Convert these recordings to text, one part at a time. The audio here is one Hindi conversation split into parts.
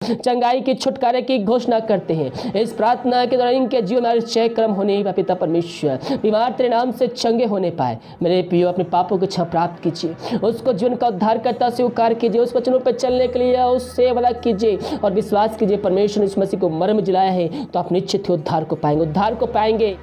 चंगाई की छुटकारे की घोषणा करते हैं। इस प्रार्थना के दौरान इनके जीवन में आश्चर्य कर्म होने पिता परमेश्वर बीमार तेरे नाम से चंगे होने पाए। मेरे प्रियो अपने पापों की क्षमा प्राप्त कीजिए, उसको जीवन का उद्धार करता स्वीकार कीजिए, उस वचनों पर चलने के लिए उससे वादा कीजिए और विश्वास कीजिए परमेश्वर ने इस मसीह को मर्म जिलाया है तो आप निश्चित ही उद्धार को पाएंगे।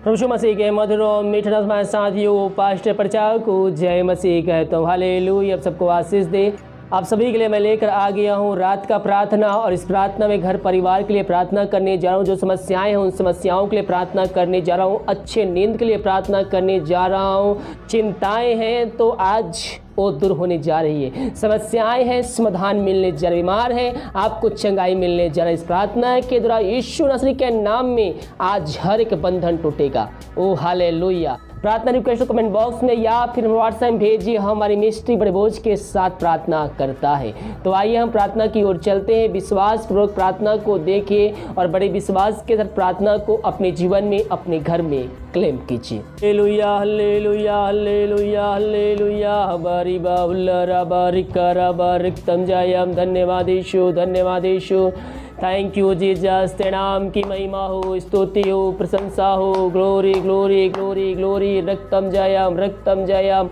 प्रभु मसीह के मधुर और मीठे नाम साथियों, पास्टर प्रचारक को जय मसीह कहता हूँ। हालेलुया। अब सबको आशीष दे। आप सभी के लिए मैं लेकर आ गया हूँ रात का प्रार्थना, और इस प्रार्थना में घर परिवार के लिए प्रार्थना करने जा रहा हूँ। जो समस्याएं हैं उन समस्याओं के लिए प्रार्थना करने जा रहा हूँ। अच्छे नींद के लिए प्रार्थना करने जा रहा हूँ। चिंताएं हैं तो आज वो दूर होने जा रही है। समस्याएं हैं, समाधान मिलने जा रही। बीमार है, आपको चंगाई मिलने जा रही। इस प्रार्थना के द्वारा यीशु मसीह के नाम में आज हर एक बंधन टूटेगा। ओ हालेलुया। प्रार्थना रिक्वेस्ट कमेंट बॉक्स में या फिर व्हाट्सएप भेजिए। हमारी मिस्ट्री बड़े बोझ के साथ प्रार्थना करता है। तो आइए हम प्रार्थना की ओर चलते हैं। विश्वास पूर्वक प्रार्थना को देखिए और बड़े विश्वास के साथ प्रार्थना को अपने जीवन में, अपने घर में क्लेम कीजिए। Hallelujah hallelujah hallelujah hallelujah. बारी बाउल्ला बारी करा बारिकतम जायम। धन्यवाद यीशु, धन्यवाद यीशु। Thank you Jesus. तेरे नाम की महिमा हो, स्तुति हो, प्रशंसा हो। Glory glory glory glory. रक्तम जयम।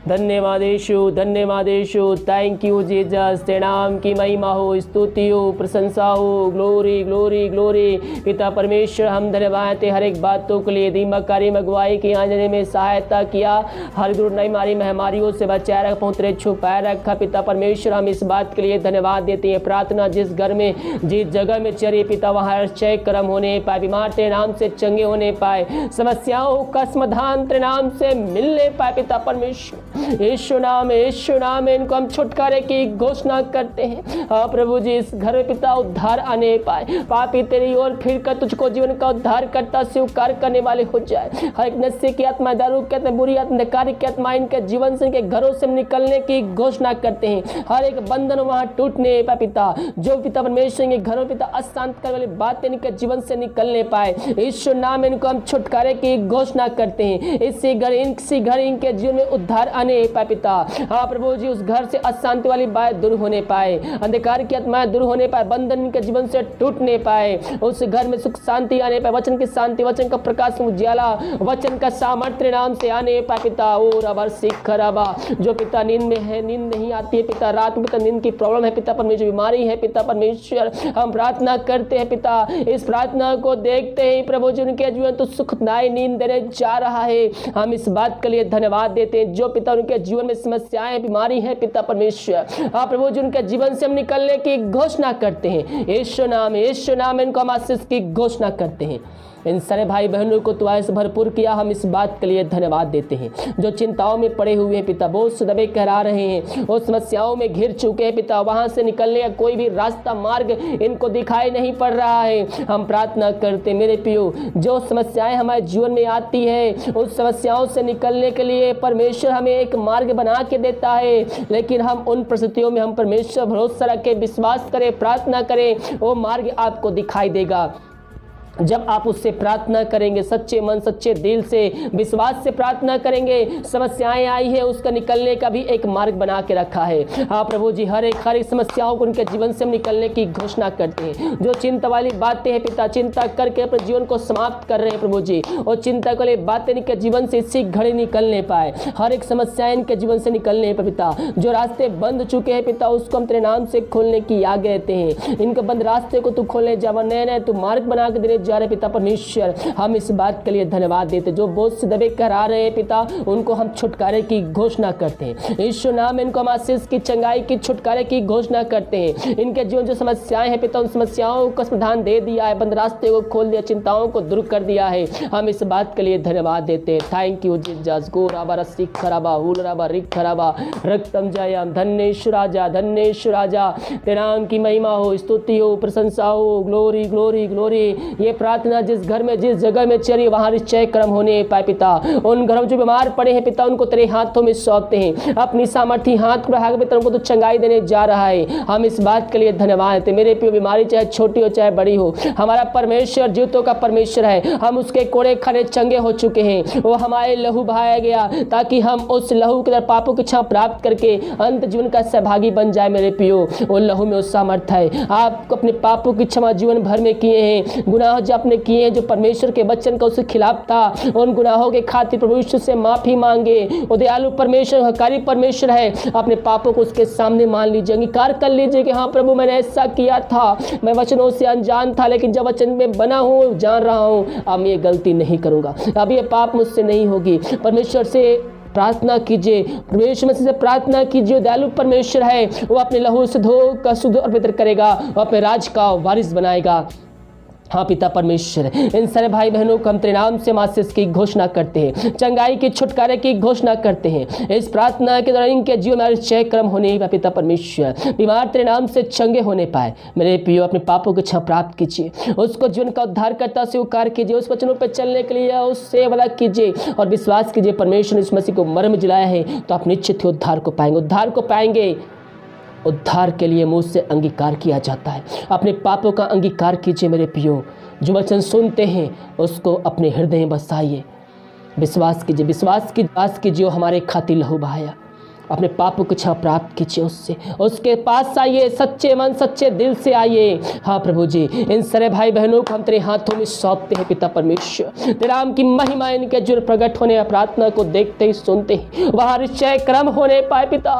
धन्यवाद यीशु, धन्यवाद यीशु। Thank you Jesus. तेरे नाम की महिमा हो, स्तुति हो, प्रशंसा हो। Glory glory glory. पिता परमेश्वर हम धन्यवाद देते हर एक बातों के लिए। दीमक कार्य अगुवाई की आने में सहायता किया, हर गुरु नई मारी महामारियों से बचाए रखा, पुत्र छुपाए रखा। पिता परमेश्वर हम इस बात के लिए धन्यवाद देते हैं। प्रार्थना जिस घर में, जिस जगह में चली पिता वहाँ आश्चर्य कर्म होने पाए। बीमार तेरे नाम से चंगे होने पाए। समस्याओं का समाधान तेरे नाम से मिलने पाए। पिता परमेश्वर यीशु नाम इनको हम छुटकारे की घोषणा करते हैं। प्रभु जी इस घर में पिता उद्धार आने पाए। पापी तेरी ओर फिर कर तुझको जीवन का उद्धार करता स्वीकार करने वाले हो जाए। हर एक नशे की आत्मा, दारू की आत्मा, बुरी आत्मा, अंधकार की आत्मा इनके जीवन से, इनके घरों से निकलने की घोषणा करते हैं। हर एक बंधन वहां टूटने पाए पिता। जो पिता परमेश्वर के घरों पिता अशांत करने वाली बातें इनके जीवन से निकलने पाए। यीशु नाम इनको हम छुटकारे की घोषणा करते हैं। इसी घर इनके जीवन में उद्धार आने पाए पिता। हाँ प्रभु जी उस घर से अशांति वाली बात दूर होने पाए, अंधकार की आत्माएं दूर होने पाए, बंधन इनके जीवन से टूटने पाए। उस घर में सुख शांति आने पाए। वचन की शांति, वचन का प्रकाश, उज्याला, वचन का सामर्थ्य नाम से आने पाए पिता। ओ रबा सिख रबा। जो पिता नींद में है, नींद नहीं आती है पिता, रात में पिता नींद की प्रॉब्लम है पिता परमेश्वर, बीमारी है पिता परमेश्वर, हम प्रार्थना करते हैं पिता। इस प्रार्थना को देखते ही प्रभु जी उनके जीवन तो सुखदायी नींद देने जा रहा है। हम इस बात के लिए धन्यवाद देते हैं। जो पिता उनके जीवन में समस्याएं, बीमारी है पिता परमेश्वर, आप प्रभु जी उनके जीवन से हम निकलने की घोषणा करते हैं। यीशु नाम इनको हम आशीष की घोषणा करते हैं। इन सारे भाई बहनों को दुआएं से भरपूर किया, हम इस बात के लिए धन्यवाद देते हैं। जो चिंताओं में पड़े हुए हैं पिता, बोझ से दबे करा रहे हैं, वो समस्याओं में घिर चुके हैं पिता, वहां से निकलने का कोई भी रास्ता, मार्ग इनको दिखाई नहीं पड़ रहा है। हम प्रार्थना करते मेरे पियो, जो समस्याएं हमारे जीवन में आती है उस समस्याओं से निकलने के लिए परमेश्वर हमें एक मार्ग बना के देता है। लेकिन हम उन परिस्थितियों में हम परमेश्वर भरोसा रखें, विश्वास करें, प्रार्थना करें, वो मार्ग आपको दिखाई देगा। जब आप उससे प्रार्थना करेंगे, सच्चे मन सच्चे दिल से विश्वास से प्रार्थना करेंगे, समस्याएं आई है उसका निकलने का भी एक मार्ग बना के रखा है। हाँ प्रभु जी हर एक समस्याओं को उनके जीवन से हम निकलने की घोषणा करते हैं। जो चिंता वाली बातें हैं पिता, चिंता करके अपने जीवन को समाप्त कर रहे हैं प्रभु जी, और चिंता वाली बातें इनके जीवन से इसी घड़ी निकलने पाए। हर एक समस्याएं इनके जीवन से निकलने पर पिता, जो रास्ते बंद चुके हैं पिता उसको हम तेरे नाम से खोलने की आज्ञा देते हैं। इनके बंद रास्ते को तू खोलने जावा, नए नए तू मार्ग बना के देने जा रहे पिता परमेश्वर, हम इस बात के लिए धन्यवाद देते। जो बोझ से दबे कर आ रहे हैं पिता उनको हम छुटकारे की घोषणा करते हैं। यीशु नाम इनको हम आशीष की, चंगाई की, छुटकारे की घोषणा करते हैं। इनके जीवन जो समस्याएं हैं पिता उन समस्याओं का समाधान दे दिया है, बंद रास्ते को खोल दिया, चिंताओं को दूर कर दिया है। हम इस बात के लिए धन्यवाद देते हैं। Thank you Jesus. गो राबा रस्सी खराबा हुल राबा रिक खराबा रक्तम जयम। धन्येश्वर राजा, धन्येश्वर राजा, तेरे नाम की महिमा हो, स्तुति हो, प्रशंसा हो। Glory glory glory. ये प्रार्थना जिस घर में जिस जगह में चली वहाँ निश्चय कर्म होने पाए पिता। उन घरों में जो बीमार पड़े हैं पिता उनको तेरे हाथों में सौंपते हैं। अपनी सामर्थ्य हाथ को बढ़ा पिता उनको तो चंगाई देने जा रहा है। हम इस बात के लिए धन्यवाद देते। मेरे प्रिय बीमारी चाहे छोटी हो चाहे बड़ी हो, हमारा परमेश्वर जीवितों का परमेश्वर है। हम उसके कोड़े खड़े चंगे हो चुके हैं। वो हमारे लहू बहाया गया ताकि हम उस लहू के पापों की क्षमा प्राप्त करके अंत जीवन का सहभागी बन जाए। मेरे प्रियो वो लहू में उस सामर्थ्य है। आप अपने पापों की क्षमा जीवन भर में किए हैं। गुनाह जो आपने किए हैं जो परमेश्वर के वचन का उसके खिलाफ था, उन गुनाहों के खातिर प्रभु यीशु से माफी मांगे। वो दयालु परमेश्वर हकारी परमेश्वर है। अपने पापों को उसके सामने मान लीजिए, अंगीकार कर लीजिए कि हाँ प्रभु मैंने ऐसा किया था, मैं वचनों से अनजान था, लेकिन जब वचन में बना हूँ जान रहा हूँ अब ये गलती नहीं करूँगा, अब ये पाप मुझसे नहीं होगी। परमेश्वर से प्रार्थना कीजिए, परमेश्वर से प्रार्थना कीजिए। दयालु परमेश्वर है, वो अपने लहू से धो कर शुद्ध और पवित्र करेगा, वो अपने राज का वारिस बनाएगा। हाँ पिता परमेश्वर, इन सारे भाई बहनों को हम तेरे नाम से आशीष की घोषणा करते हैं, चंगाई की छुटकारे की घोषणा करते हैं। इस प्रार्थना के दौरान इनके जीवन में जय कर्म होने पाए पिता परमेश्वर। बीमार तेरे नाम से चंगे होने पाए। मेरे प्रियो अपने पापों की क्षमा प्राप्त कीजिए, उसको जीवन का उद्धार करता स्वीकार कीजिए, उस वचनों पर चलने के लिए उससे वाला कीजिए और विश्वास कीजिए परमेश्वर ने इस मसीह को मर्म जिलाया है तो आप निश्चित ही उद्धार को पाएंगे, उद्धार को पाएंगे। उद्धार के लिए मुंह से अंगीकार किया जाता है। अपने पापों का अंगीकार कीजिए मेरे प्रियो। जो वचन सुनते हैं उसको अपने हृदय में बसाइए, विश्वास कीजिए, विश्वास कीजिए हमारे खातिर लहू बहाया। अपने पापों की क्षमा प्राप्त कीजिए, उसके पास आइए, सच्चे मन सच्चे दिल से आइए। हाँ प्रभु जी, इन सारे भाई बहनों को हम तेरे हाथों में सौंपते हैं पिता परमेश्वर। तेरे नाम की महिमा इनके जुड़ प्रकट होने प्रार्थना को देखते ही सुनते ही वहाँ निश्चय कर्म होने पाए पिता।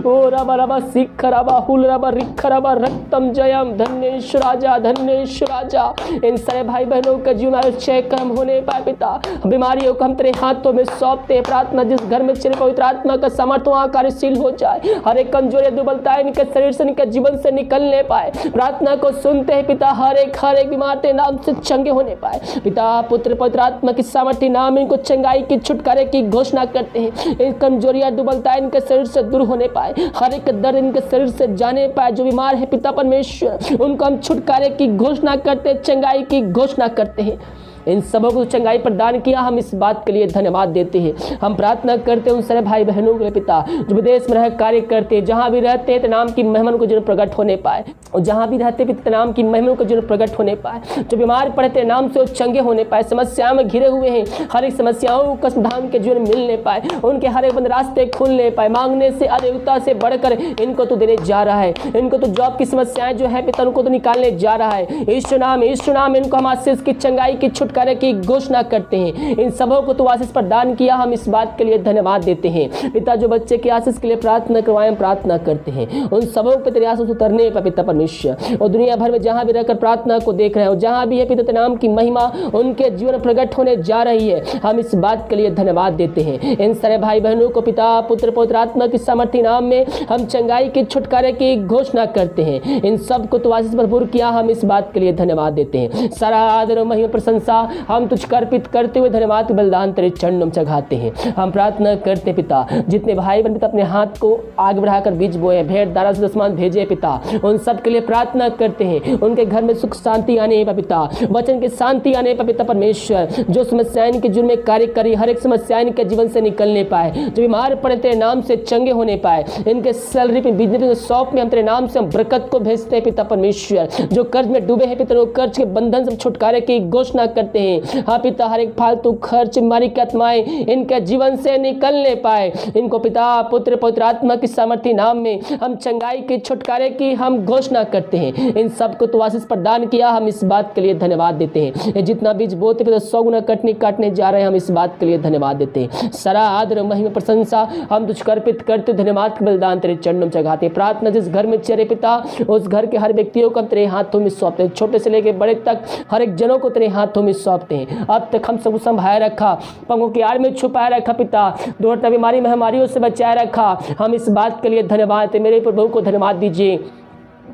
ओ रबा रबा सिख रबा हुल रबा रिख रबा रक्तम जयम धन्येश्वर राजा, धन्येश्वर राजा। इन सारे भाई बहनों के जीवन में निश्चय कर्म होने पाए पिता। बीमारियों को हम तेरे हाथों में सौंपते हैं। प्रार्थना जिस घर में चले पवित्र आत्मा का सामर्थ्य वहाँ कार्यशील हो जाए। हर एक कमजोरी दुर्बलता इनके शरीर से इनके जीवन से निकलने पाए। प्रार्थना को सुनते हैं पिता, हर एक बीमार तेरे नाम से चंगे होने पाए पिता। पुत्र पवित्र आत्मा की सामर्थ्य नाम इनको चंगाई की छुटकारे की घोषणा करते हैं। इन कमजोरियां दुर्बलता इनके शरीर से दूर होने पाए, हर एक दर्द इनके शरीर से जाने पाए। जो बीमार है पिता परमेश्वर उनको हम छुटकारे की घोषणा करते हैं, चंगाई की घोषणा करते हैं। इन सबों को चंगाई प्रदान किया, हम इस बात के लिए धन्यवाद देते हैं। हम प्रार्थना करते हैं उन सारे भाई बहनों के लिए पिता जो विदेश में रह कार्य करते हैं, जहाँ भी रहते हैं नाम की महिमा को जो प्रकट होने पाए, और जहाँ भी रहते पिता नाम की महिमा को जो प्रकट होने पाए। जो बीमार पड़ते नाम से वो चंगे होने पाए, समस्याओं में घिरे हुए हैं, हर एक समस्याओं का समाधान के जीवन मिलने पाए, उनके हर एक बंद रास्ते खुलने पाए। मांगने से अधिकता से बढ़कर इनको तो देने जा रहा है। इनको तो जॉब की समस्याएं जो है पिता उनको तो निकालने जा रहा है। यीशु नाम इनको हम आशीष की चंगाई की छुटकारे की घोषणा करते हैं। इन सबों को तो आशीष प्रदान किया, हम इस बात के लिए धन्यवाद देते हैं पिता। जो बच्चे की आशीष के लिए प्रार्थना करवाएं, प्रार्थना करते हैं उन सबों पे तेरे आशीष उतरने पर पिता परमेश्वर। और दुनिया भर में जहां भी रहकर प्रार्थना को देख रहे हैं, जहां भी है पिता तेरे नाम की महिमा उनके जीवन प्रकट होने जा रही है, हम इस बात के लिए धन्यवाद देते हैं। इन सारे भाई बहनों को पिता पुत्र पवित्र आत्मा की सामर्थ्य नाम में हम चंगाई की छुटकारे की घोषणा करते हैं। इन सब को तो आशीष भरपूर किया, हम इस बात के लिए धन्यवाद देते हैं। सारा आदर और महिमा प्रशंसा हम तुझ अर्पित करते हुए धन्यवाद के बलिदान तेरे चरणों में चढ़ाते हैं। हम प्रार्थना करते पिता, जितने भाई बहन पिता अपने हाथ को आगे बढ़ाकर बीज बोए, भेड़ दारा से आसमान भेजे पिता, उन सब के लिए प्रार्थना करते हैं। उनके घर में सुख शांति आने पर पिता, वचन की शांति आने पर पिता परमेश्वर। जो समस्याएं इनके जीवन में कार्य करी, हर एक समस्या इनके जीवन से निकलने पाए। जो बीमार पड़े तेरे नाम से चंगे होने पाए। इनके सैलरी पे बिजनेस में शॉप में हम तेरे नाम से हम बरकत को भेजते हैं पिता परमेश्वर। जो कर्ज में डूबे हैं पिता, कर्ज के बंधन से छुटकारे की घोषणा करते हैं। हाँ पिता, हर एक फालतू खर्च बीमारी की आत्माएं इनके जीवन से निकलने पाए। इनको पिता पुत्र पवित्र आत्मा की सामर्थ्य नाम में हम चंगाई के छुटकारे की हम घोषणा करते हैं। इन सब को तो आशीष प्रदान किया, हम इस बात के लिए धन्यवाद देते हैं। जितना बीज बोते पिता 100 गुना काटने जा रहे हैं, हम इस बात के लिए धन्यवाद देते हैं। सारा आदर महिमा प्रशंसा हम तुझको अर्पित करते, धन्यवाद के बलिदान तेरे चरणों में चढ़ाते हैं। प्रार्थना जिस घर में चले पिता, उस घर के हर व्यक्तियों को हम तेरे हाथों में सौंपते हैं, छोटे से लेकर बड़े तक हर एक जनों को तेरे हाथों में सौंपते हैं। अब तक हम सब संभाए रखा, पंखों की आड़ में छुपाए रखा पिता, दौड़ता बीमारी महामारियों से बचाए रखा, हम इस बात के लिए धन्यवाद है। मेरे प्रभु को धन्यवाद दीजिए।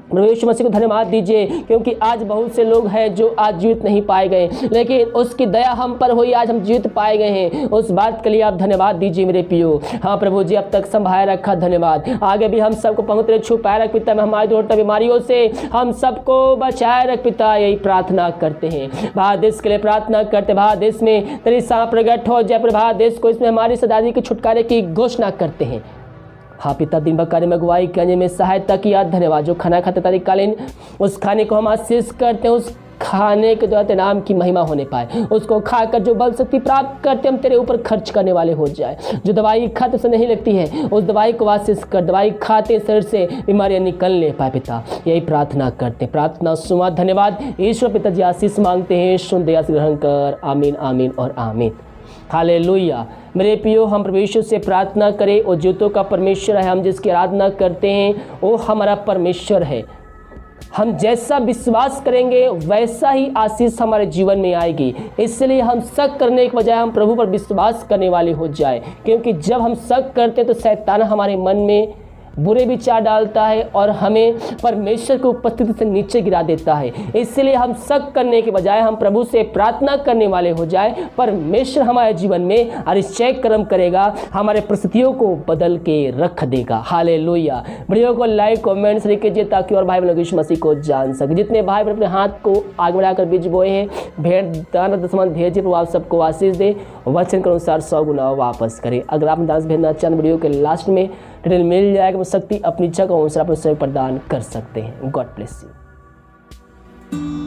प्रभु यीशु मसीह को धन्यवाद दीजिए, क्योंकि आज बहुत से लोग हैं जो आज जीवित नहीं पाए गए, लेकिन उसकी दया हम पर हुई, आज हम जीवित पाए गए हैं। उस बात के लिए आप धन्यवाद दीजिए मेरे पियो। हाँ प्रभु जी, अब तक संभाल रखा, धन्यवाद। आगे भी हम सबको पवित्र छुपाए रख पिता, में हमारी दूरता बीमारियों से हम सबको बचाए रख पिता, यही प्रार्थना करते हैं। भारत देश के लिए प्रार्थना करते, भारत देश में तेरी सांप प्रगट हो जाए, भारत देश को इसमें हमारी सदादी के छुटकारे की घोषणा करते हैं। हाँ पिता, दिन भर कार्य में अगुवाई करने में सहायता किया, धन्यवाद। जो खाना खाते तात्कालीन उस खाने को हम आशीष करते हैं, उस खाने के द्वारा तेरे नाम की महिमा होने पाए, उसको खाकर जो बल शक्ति प्राप्त करते हम तेरे ऊपर खर्च करने वाले हो जाए। जो दवाई खाते से नहीं लगती है उस दवाई को आशीष कर, दवाई खाते शरीर से बीमारियां निकलने पाए पिता, यही प्रार्थना करते। प्रार्थना सुना, धन्यवाद ईश्वर पिता जी, आशीष मांगते हैं, सुन दया से ग्रहण कर, आमीन आमीन और आमीन। हालेलुया। मेरे पियो, हम प्रभु यीशु से प्रार्थना करें, वो ज्योतों का परमेश्वर है, हम जिसकी आराधना करते हैं वो हमारा परमेश्वर है। हम जैसा विश्वास करेंगे वैसा ही आशीष हमारे जीवन में आएगी। इसलिए हम शक करने के बजाय हम प्रभु पर विश्वास करने वाले हो जाए, क्योंकि जब हम शक करते हैं तो शैतान हमारे मन में बुरे विचार डालता है और हमें परमेश्वर की उपस्थिति से नीचे गिरा देता है। इसलिए हम शक करने के बजाय हम प्रभु से प्रार्थना करने वाले हो जाए। परमेश्वर हमारे जीवन में अतिशय कर्म करेगा, हमारे परिस्थितियों को बदल के रख देगा। हालेलुया। वीडियो को लाइक कमेंट शेयर कीजिए ताकि और भाई बहन यीशु मसीह को जान सके। जितने भाई बहन अपने हाथ को आगे बढ़ाकर बीज बोए हैं, भेंट दान दशमान भेजिए, प्रभु आप सबको आशीष दे, वचन के अनुसार 100 गुना वापस करें। अगर आप दान भेजना चाहें, वीडियो के लास्ट में डिटेल मिल जाएगा, शक्ति अपनी इच्छा का अनुसार अपने स्वयं प्रदान कर सकते हैं। God bless you.